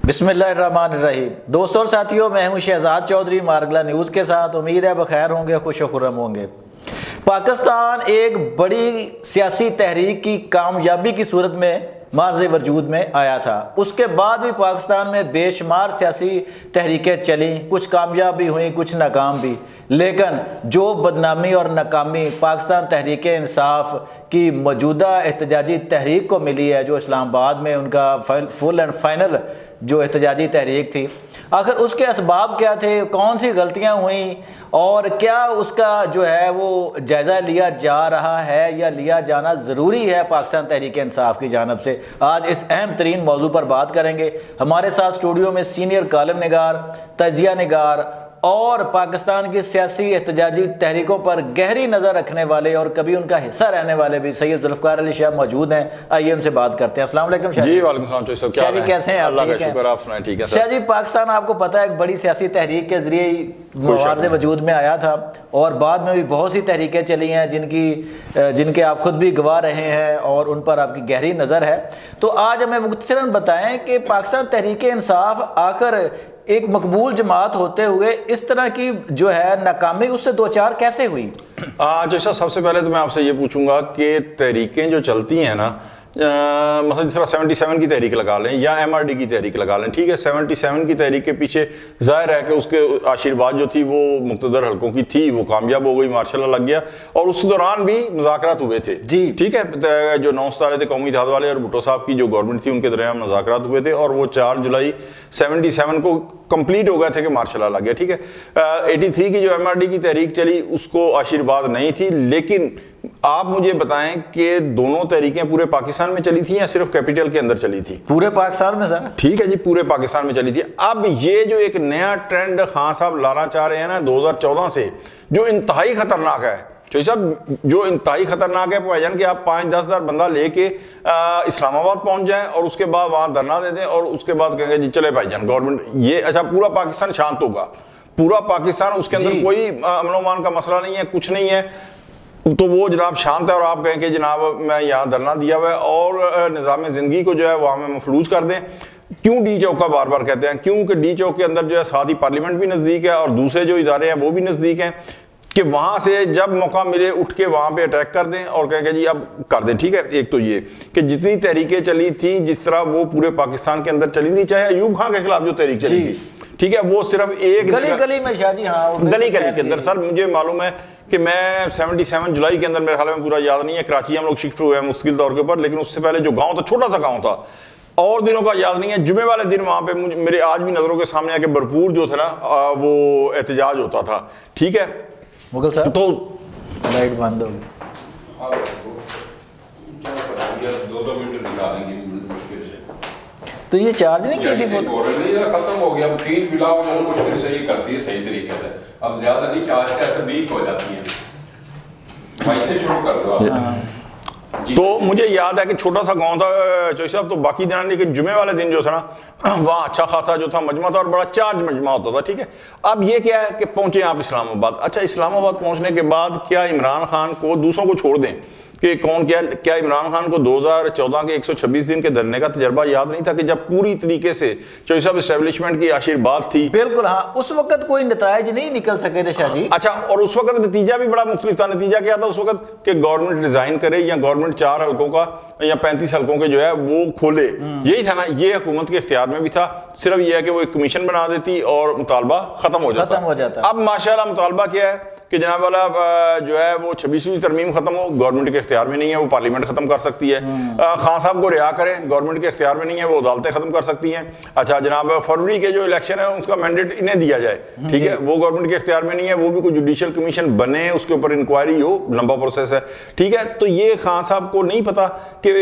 بسم اللہ الرحمن الرحیم۔ دوستوں اور ساتھیوں، میں ہوں شہزاد چودھری مارگلا نیوز کے ساتھ۔ امید ہے بخیر ہوں گے، خوش و خرم ہوں گے۔ پاکستان ایک بڑی سیاسی تحریک کی کامیابی کی صورت میں معرض وجود میں آیا تھا۔ اس کے بعد بھی پاکستان میں بے شمار سیاسی تحریکیں چلیں، کچھ کامیاب بھی ہوئیں، کچھ ناکام بھی، لیکن جو بدنامی اور ناکامی پاکستان تحریک انصاف کی موجودہ احتجاجی تحریک کو ملی ہے، جو اسلام آباد میں ان کا فل اینڈ فائنل جو احتجاجی تحریک تھی، آخر اس کے اسباب کیا تھے، کون سی غلطیاں ہوئیں اور کیا اس کا جو ہے وہ جائزہ لیا جا رہا ہے یا لیا جانا ضروری ہے پاکستان تحریک انصاف کی جانب سے، آج اس اہم ترین موضوع پر بات کریں گے۔ ہمارے ساتھ اسٹوڈیو میں سینئر کالم نگار، تجزیہ نگار اور پاکستان کی سیاسی احتجاجی تحریکوں پر گہری نظر رکھنے والے اور کبھی ان کا حصہ رہنے والے بھی سید ذوالفقار علی شاہ موجود ہیں۔ آئیے ان سے بات کرتے ہیں۔ السلام علیکم شاہ جی۔ وعلیکم السلام صاحب، کیا شاہ جی کیسے ہیں آپ؟ اللہ کا شکر، آپ سنائیں؟ ٹھیک ہے شاہ جی، پاکستان آپ کو پتہ ہے ایک بڑی سیاسی تحریک کے ذریعے معرض وجود میں آیا تھا اور بعد میں بھی بہت سی تحریکیں چلی ہیں جن کے آپ خود بھی گواہ رہے ہیں اور ان پر آپ کی گہری نظر ہے۔ تو آج ہمیں مختصراً بتائیں کہ پاکستان تحریک انصاف آخر ایک مقبول جماعت ہوتے ہوئے اس طرح کی جو ہے ناکامی اس سے دوچار کیسے ہوئی؟ جیسا سب سے پہلے تو میں آپ سے یہ پوچھوں گا کہ تحریکیں جو چلتی ہیں نا، مثلا جس طرح 77 کی تحریک لگا لیں یا MRD کی تحریک لگا لیں، ٹھیک ہے، 77 کی تحریک کے پیچھے ظاہر ہے کہ اس کے آشیرواد جو تھی وہ مقتدر حلقوں کی تھی، وہ کامیاب ہو گئی، ماشاء اللہ لگ گیا، اور اس دوران بھی مذاکرات ہوئے تھے جی، ٹھیک ہے، جو 9 ستارے تھے قومی اتحاد والے اور بھٹو صاحب کی جو گورنمنٹ تھی ان کے درمیان مذاکرات ہوئے تھے اور وہ 4 جولائی 77 کو کمپلیٹ ہو گئے تھے کہ ماشاء اللہ لگ گیا، ٹھیک ہے۔ 83 کی جو MRD کی تحریک چلی اس کو آشیرواد نہیں تھی، لیکن آپ مجھے بتائیں کہ دونوں تحریکیں پورے پاکستان میں چلی تھیں یا صرف کیپٹل کے اندر چلی تھی؟ پورے پاکستان میں سر، ٹھیک ہے جی، پورے پاکستان میں چلی تھی۔ اب یہ جو ایک نیا ٹرینڈ خان صاحب لانا چاہ رہے ہیں نا 2014 سے، جو انتہائی خطرناک ہے چوہی صاحب، جو انتہائی خطرناک ہے بھائی جان، کہ آپ 5-10 ہزار بندہ لے کے اسلام آباد پہنچ جائیں اور اس کے بعد وہاں دھرنا دے دیں اور اس کے بعد کہیں گے جی چلے بھائی جان گورنمنٹ یہ اچھا پورا پاکستان شانت ہوگا، پورا پاکستان اس کے اندر کوئی امن و امان کا مسئلہ نہیں ہے، کچھ نہیں ہے، تو وہ جناب شانت ہے اور آپ کہیں کہ جناب میں یہاں دھرنا دیا ہوا ہے اور نظام زندگی کو جو ہے وہ ہمیں مفلوج کر دیں۔ کیوں ڈی چوک کا بار بار کہتے ہیں؟ کیونکہ ڈی چوک کے اندر جو ہے ساتھ ہی پارلیمنٹ بھی نزدیک ہے اور دوسرے جو ادارے ہیں وہ بھی نزدیک ہیں، کہ وہاں سے جب موقع ملے اٹھ کے وہاں پہ اٹیک کر دیں اور کہیں کہ جی اب کر دیں، ٹھیک ہے۔ ایک تو یہ کہ جتنی تحریکیں چلی تھی جس طرح وہ پورے پاکستان کے اندر چلی تھی، چاہے ایوب خان کے خلاف جو تحریک چلی تھی، ٹھیک ہے، وہ صرف ایک گلی میں شاہ جی، ہاں گلی کے اندر سر مجھے معلوم ہے کہ میں 77 جولائی کے اندر، میرے خیال میں پورا یاد نہیں ہے، کراچی ہم لوگ شفٹ ہوئے ہیں مستقل طور کے اوپر، لیکن اس سے پہلے جو گاؤں تھا چھوٹا سا گاؤں تھا، اور دنوں کا یاد نہیں ہے، جمعے والے دن وہاں پہ میرے آج بھی نظروں کے سامنے آ کے بھرپور جو تھا نا وہ احتجاج ہوتا تھا، ٹھیک ہے۔ مغل صاحب تو لائٹ بند ہو گئی، 2 منٹ نکالیں گے مشکل سے، تو یہ چارج نہیں کی تھی، ختم ہو گیا، 3 بلا مشکل سے یہ کرتی ہے صحیح طریقے سے، اب زیادہ نہیں چارج کے ایسے ویک ہو جاتی ہیں، وہیں سے شروع کر دو آپ۔ تو مجھے یاد ہے کہ چھوٹا سا گاؤں تھا چوہی صاحب، تو باقی دن لیکن جمعے والے دن جو تھا نا وہاں اچھا خاصا جو تھا مجمع تھا اور بڑا چارج مجمع ہوتا تھا، ٹھیک ہے۔ اب یہ کیا ہے کہ پہنچے آپ اسلام آباد، اچھا اسلام آباد پہنچنے کے بعد کیا عمران خان کو دوسروں کو چھوڑ دیں کہ کون کیا عمران خان کو 2014 کے 126 دن کے دھرنے کا تجربہ یاد نہیں تھا کہ جب پوری طریقے سے چوہی صاحب اسٹیبلشمنٹ کی آشیرواد تھی؟ بالکل ہاں، اس وقت کوئی نتائج نہیں نکل سکے تھے شاہ جی۔ اچھا، اور اس وقت نتیجہ بھی بڑا مختلف تھا۔ نتیجہ کیا تھا اس وقت کہ گورنمنٹ ریزائن کرے یا گورنمنٹ 4 حلقوں کا یا 35 حلقوں کے جو ہے وہ کھولے، یہی تھا نا۔ یہ حکومت کے اختیار میں بھی تھا، صرف یہ ہے کہ وہ ایک کمیشن بنا دیتی اور مطالبہ ختم ہو جاتا۔ اب ماشاءاللہ مطالبہ کیا ہے کہ جناب والا جو ہے وہ 26ویں ترمیم ختم ہو، گورنمنٹ کے اختیار میں نہیں ہے، وہ پارلیمنٹ ختم کر سکتی ہے۔ خان صاحب کو رہا کریں، گورنمنٹ کے اختیار میں نہیں ہے، وہ عدالتیں ختم کر سکتی ہیں۔ اچھا جناب فروری کے جو الیکشن ہے اس کا مینڈیٹ انہیں دیا جائے، ٹھیک ہے، وہ گورنمنٹ کے اختیار میں نہیں ہے، وہ بھی کوئی جوڈیشل کمیشن بنے، اس کے اوپر انکوائری ہو، لمبا پروسیس ہے، ٹھیک ہے۔ تو یہ خان صاحب کو نہیں پتا کہ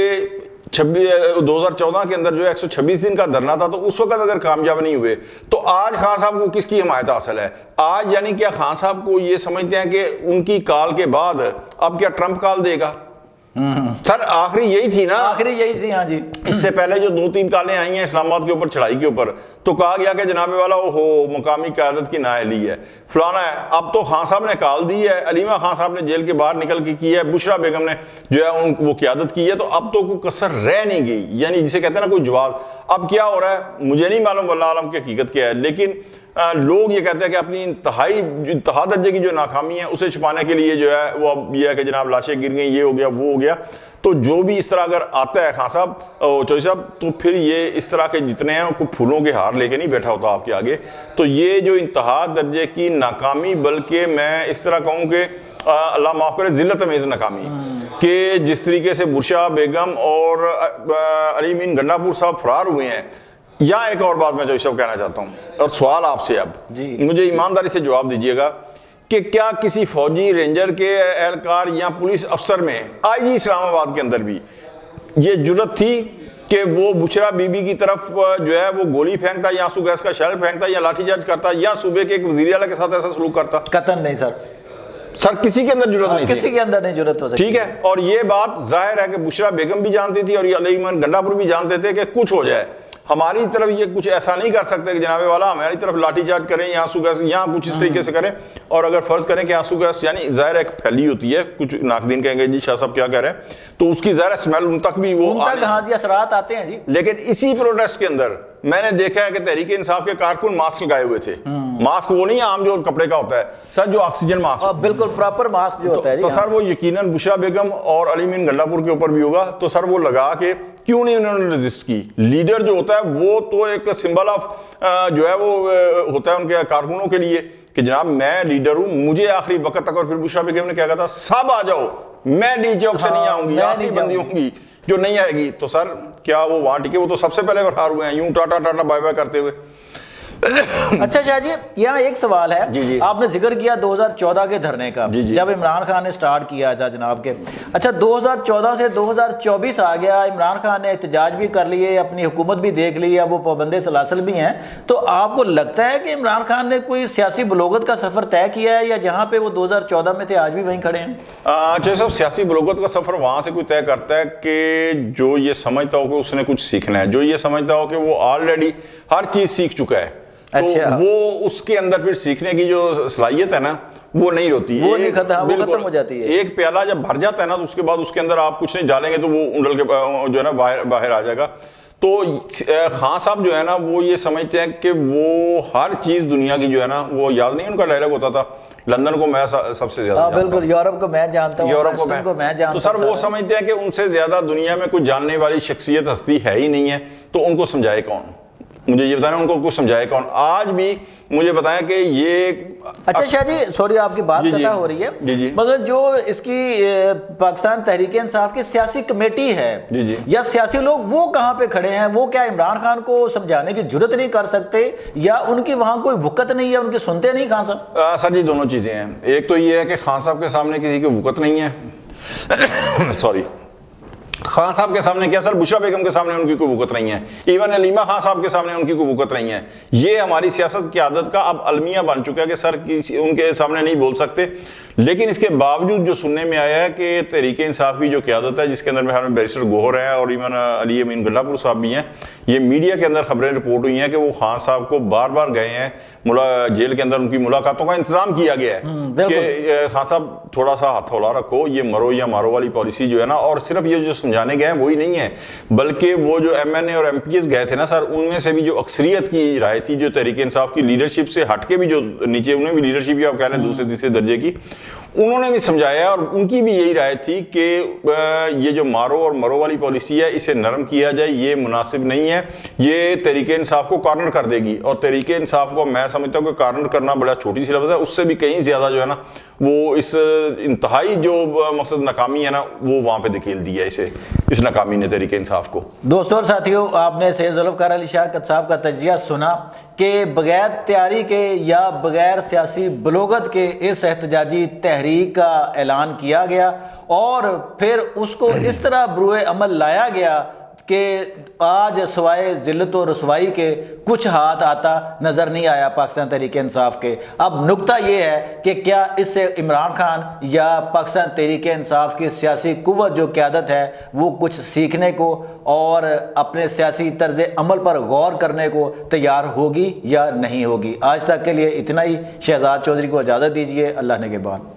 2014 کے اندر جو 126 دن کا دھرنا تھا، تو اس وقت اگر کامیاب نہیں ہوئے تو آج خان صاحب کو کس کی حمایت حاصل ہے؟ آج یعنی کیا خان صاحب کو یہ سمجھتے ہیں کہ ان کی کال کے بعد اب کیا ٹرمپ کال دے گا؟ سر آخری یہی تھی نا، آخری یہی تھی، ہاں جی۔ اس سے پہلے جو 2-3 کالیں آئی ہیں اسلام آباد کے اوپر چڑھائی کے اوپر، تو کہا گیا کہ جناب والا مقامی قیادت کی نااہلی ہے، فلانا ہے۔ اب تو خان صاحب نے کال دی ہے، علیمہ خان صاحب نے جیل کے باہر نکل کے کی ہے، بشرا بیگم نے جو ہے وہ قیادت کی ہے، تو اب تو کوئی کسر رہ نہیں گئی، یعنی جسے کہتے ہیں نا کوئی جواز۔ اب کیا ہو رہا ہے مجھے نہیں معلوم، واللہ عالم کی حقیقت کیا ہے، لیکن لوگ یہ کہتے ہیں کہ اپنی انتہا درجے کی جو ناکامی ہے اسے چھپانے کے لیے جو ہے وہ اب یہ ہے کہ جناب لاشیں گر گئیں، یہ ہو گیا وہ ہو گیا. تو جو بھی اس طرح اگر آتا ہے خان صاحب چودھری صاحب، تو پھر یہ اس طرح کے جتنے ہیں کوئی پھولوں کے ہار لے کے نہیں بیٹھا ہوتا آپ کے آگے. تو یہ جو انتہا درجے کی ناکامی، بلکہ میں اس طرح کہوں کہ اللہ معاف کرے ذلت امیز ناکامی، کہ جس طریقے سے برشا بیگم اور علی امین گنڈا پور صاہب فرار ہوئے ہیں. یہاں ایک اور بات میں چودھری صاحب کہنا چاہتا ہوں، اور سوال آپ سے اب مجھے ایمانداری سے جواب دیجیے گا کہ کیا کسی فوجی رینجر کے اہلکار یا پولیس افسر میں آئی جی اسلام آباد کے اندر بھی یہ جرت تھی کہ وہ بشرا بی بی کی طرف جو ہے وہ گولی پھینکتا یا آنسو گیس کا شیل پھینکتا یا لاٹھی چارج کرتا یا صوبے کے ایک وزیر اعلیٰ کے ساتھ ایسا سلوک کرتا؟ قطعاً نہیں سر کسی کے اندر جرت نہیں تھی، کسی کے اندر نہیں جرت ہو سکتی. ٹھیک ہے. اور یہ بات ظاہر ہے کہ بشرا بیگم بھی جانتی تھی اور علی امین گنڈا پور بھی جانتے تھے کہ کچھ ہو جائے ہماری طرف یہ کچھ ایسا نہیں کر سکتے کہ جناب والا ہماری طرف لاٹھی چارج کریں یا آنسو گیس یا کچھ اس طریقے سے کریں. اور اگر فرض کریں کہ آنسو گیس یعنی ظاہر ایک پھیلی ہوتی ہے، کچھ ناقدین کہیں گے جی شاہ صاحب کیا کہہ رہے ہیں، تو اس کی ظاہر اسمیل ان تک بھی وہ کہاں دی اثرات آتے ہیں جی. لیکن اسی پروٹیسٹ کے اندر میں نے دیکھا ہے کہ تحریک انصاف کے کارکن ماسک لگائے ہوئے تھے. ماسک وہ نہیں عام جو کپڑے کا ہوتا ہے سر، جو آکسیجن ماسک، بالکل پراپر ماسک جو ہوتا ہے. تو سر وہ یقیناً بشرا بیگم اور علی امین گنڈا پور کے اوپر بھی ہوگا. تو سر وہ لگا کے کیوں نہیں انہوں نے رزسٹ کی؟ لیڈر جو ہوتا ہے وہ تو ایک سمبل آف جو ہے وہ ہوتا ہے ان کے کارکنوں کے لیے کہ جناب میں لیڈر ہوں، مجھے آخری وقت تک. اور پھر بشرا بیگم نے کیا کہا تھا، سب آ جاؤ، میں ڈی چوک سے نہیں آؤں گی، آخری بندی ہوں گی جو نہیں آئے گی. تو سر کیا وہ وہاں ٹکے؟ وہ تو سب سے پہلے فرار ہوئے ہیں یوں ٹاٹا ٹاٹا بائے بائے کرتے ہوئے. اچھا شاہ جی، یہاں ایک سوال ہے، آپ نے ذکر کیا 2014 کے دھرنے کا، جب عمران خان نے سٹارٹ کیا تھا جناب کے. اچھا 2014 سے 2024 آ گیا، عمران خان نے احتجاج بھی کر لیے، اپنی حکومت بھی دیکھ لی، اب وہ پابند سلاسل بھی ہیں. تو آپ کو لگتا ہے کہ عمران خان نے کوئی سیاسی بلوغت کا سفر طے کیا ہے، یا جہاں پہ وہ 2014 میں تھے آج بھی وہیں کھڑے ہیں؟ جیسے صاحب سیاسی بلوغت کا سفر وہاں سے کوئی طے کرتا ہے کہ جو یہ سمجھتا ہو کہ اس نے کچھ سیکھنا ہے، جو یہ سمجھتا ہو کہ وہ آلریڈی ہر چیز سیکھ چکا ہے، تو وہ اس کے اندر پھر سیکھنے کی جو صلاحیت ہے نا وہ نہیں ہوتی، وہ نہیں ختم ہو جاتی ہے. ایک پیالہ جب بھر جاتا ہے نا تو اس کے بعد اس کے اندر آپ کچھ نہیں ڈالیں گے تو وہ انڈل کے جو ہے نا باہر آ جائے گا. تو خان صاحب جو ہے نا وہ یہ سمجھتے ہیں کہ وہ ہر چیز دنیا کی جو ہے نا، وہ یاد نہیں ان کا ڈائلاگ ہوتا تھا، لندن کو میں سب سے زیادہ بالکل، یورپ کو میں جانتا ہوں، یورپ کو میں جانتا ہوں. تو سر وہ سمجھتے ہیں کہ ان سے زیادہ دنیا میں کوئی جاننے والی شخصیت ہستی ہے ہی نہیں ہے، تو ان کو سمجھائے کون؟ مجھے یہ بتائیں ان کو کچھ سمجھائے کون؟ آج بھی مجھے بتائیں کہ یہ اچھا شاہ جی سوری آپ کی بات قطع ہو رہی ہے، مگر جو اس کی پاکستان تحریک انصاف کی سیاسی کمیٹی ہے یا سیاسی لوگ، وہ کہاں پہ کھڑے ہیں؟ وہ کیا عمران خان کو سمجھانے کی جرت نہیں کر سکتے، یا ان کی وہاں کوئی وقت نہیں ہے، ان کی سنتے نہیں خان صاحب؟ سر جی دونوں چیزیں ہیں. ایک تو یہ ہے کہ خان صاحب کے سامنے کسی کی وقت نہیں ہے، سوری خان صاحب کے سامنے کیا سر، بشرا بیگم کے سامنے ان کی کوئی وقت نہیں ہے، ایون علیمہ خان صاحب کے سامنے ان کی کوئی وقت نہیں ہے. یہ ہماری سیاست کی عادت کا اب المیہ بن چکا ہے کہ سر ان کے سامنے نہیں بول سکتے. لیکن اس کے باوجود جو سننے میں آیا ہے کہ تحریک انصاف کی جو قیادت ہے، جس کے اندر میں بیرسٹر گوہر ہے اور ایون علی امین گنڈا پور صاحب بھی ہیں، یہ میڈیا کے اندر خبریں رپورٹ ہوئی ہیں کہ وہ خان صاحب کو بار بار گئے ہیں، جیل کے اندر ان کی ملاقاتوں کا انتظام کیا گیا ہے کہ خان صاحب تھوڑا سا ہاتھ ہلا رکھو، یہ مرو یا مارو والی پالیسی جو ہے نا. اور صرف یہ جو سمجھانے گئے ہیں وہی نہیں ہے، بلکہ وہ جو ایم این اے اور ایم پی ایس گئے تھے نا سر، ان میں سے بھی جو اکثریت کی رائے تھی، جو تحریک انصاف کی لیڈرشپ سے ہٹ کے بھی جو نیچے انہیں بھی لیڈرشپ یا آپ کہہ لیں دوسرے تیسرے درجے کی، انہوں نے بھی سمجھایا اور ان کی بھی یہی رائے تھی کہ یہ جو مارو اور مرو والی پالیسی ہے اسے نرم کیا جائے، یہ مناسب نہیں ہے، یہ تحریک انصاف کو کارنر کر دے گی. اور تحریک انصاف کو میں سمجھتا ہوں کہ کارنر کرنا بڑا چھوٹی سی لفظ ہے، اس سے بھی کہیں زیادہ جو ہے نا وہ اس انتہائی جو مقصد ناکامی ہے نا وہ وہاں پہ دھکیل دیا اسے، اس ناکامی نے تحریک انصاف کو. دوستوں اور ساتھیوں، آپ نے سید ذوالفقار علی شاہ صاحب کا تجزیہ سنا کہ بغیر تیاری کے یا بغیر سیاسی بلوغت کے اس احتجاجی تحریک کا اعلان کیا گیا، اور پھر اس کو اس طرح بروئے عمل لایا گیا کہ آج سوائے ذلت و رسوائی کے کچھ ہاتھ آتا نظر نہیں آیا پاکستان تحریک انصاف کے. اب نکتہ یہ ہے کہ کیا اس سے عمران خان یا پاکستان تحریک انصاف کی سیاسی قوت جو قیادت ہے وہ کچھ سیکھنے کو اور اپنے سیاسی طرز عمل پر غور کرنے کو تیار ہوگی یا نہیں ہوگی؟ آج تک کے لیے اتنا ہی. شہزاد چودھری کو اجازت دیجیے، اللہ نگہبان.